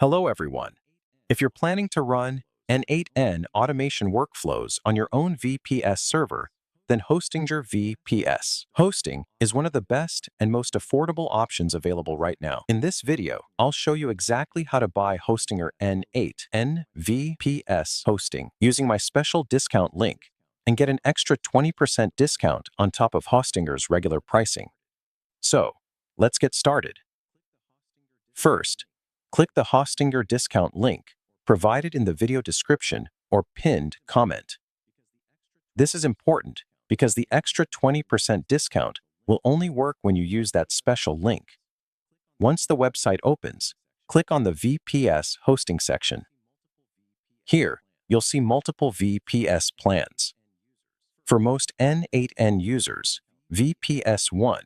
Hello, everyone. If you're planning to run n8n automation workflows on your own VPS server, then Hostinger VPS. Hosting is one of the best and most affordable options available right now. In this video, I'll show you exactly how to buy Hostinger n8n VPS hosting using my special discount link and get an extra 20% discount on top of Hostinger's regular pricing. So, let's get started. First, click the Hostinger discount link provided in the video description or pinned comment. This is important because the extra 20% discount will only work when you use that special link. Once the website opens, click on the VPS hosting section. Here, you'll see multiple VPS plans. For most n8n users, VPS 1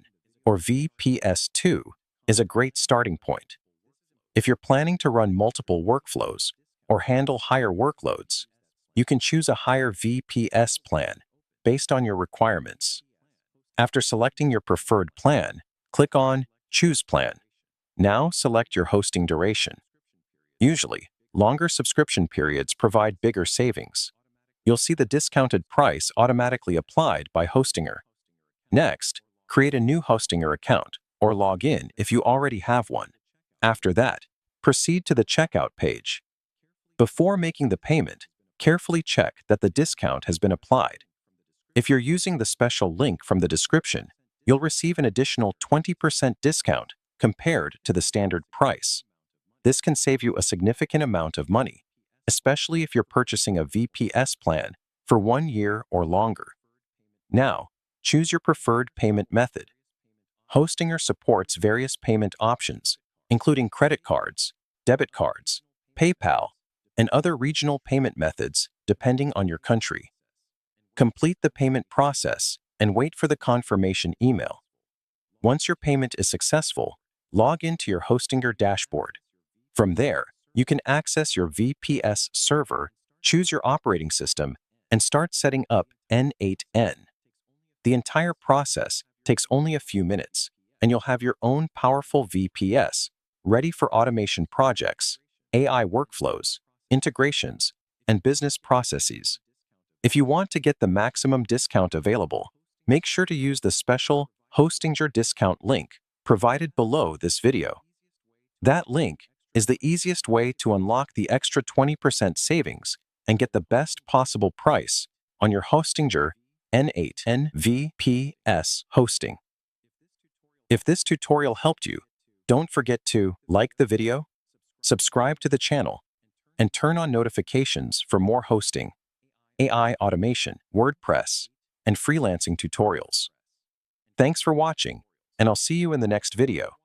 or VPS 2 is a great starting point. If you're planning to run multiple workflows or handle higher workloads, you can choose a higher VPS plan based on your requirements. After selecting your preferred plan, click on Choose Plan. Now select your hosting duration. Usually, longer subscription periods provide bigger savings. You'll see the discounted price automatically applied by Hostinger. Next, create a new Hostinger account or log in if you already have one. After that, proceed to the checkout page. Before making the payment, carefully check that the discount has been applied. If you're using the special link from the description, you'll receive an additional 20% discount compared to the standard price. This can save you a significant amount of money, especially if you're purchasing a VPS plan for 1 year or longer. Now, choose your preferred payment method. Hostinger supports various payment options, including credit cards, debit cards, PayPal, and other regional payment methods depending on your country. Complete the payment process and wait for the confirmation email. Once your payment is successful, log into your Hostinger dashboard. From there, you can access your VPS server, choose your operating system, and start setting up n8n. The entire process takes only a few minutes, and you'll have your own powerful VPS ready for automation projects, AI workflows, integrations, and business processes. If you want to get the maximum discount available, make sure to use the special Hostinger discount link provided below this video. That link is the easiest way to unlock the extra 20% savings and get the best possible price on your Hostinger n8n VPS hosting. If this tutorial helped you, don't forget to like the video, subscribe to the channel, and turn on notifications for more hosting, AI automation, WordPress, and freelancing tutorials. Thanks for watching, and I'll see you in the next video.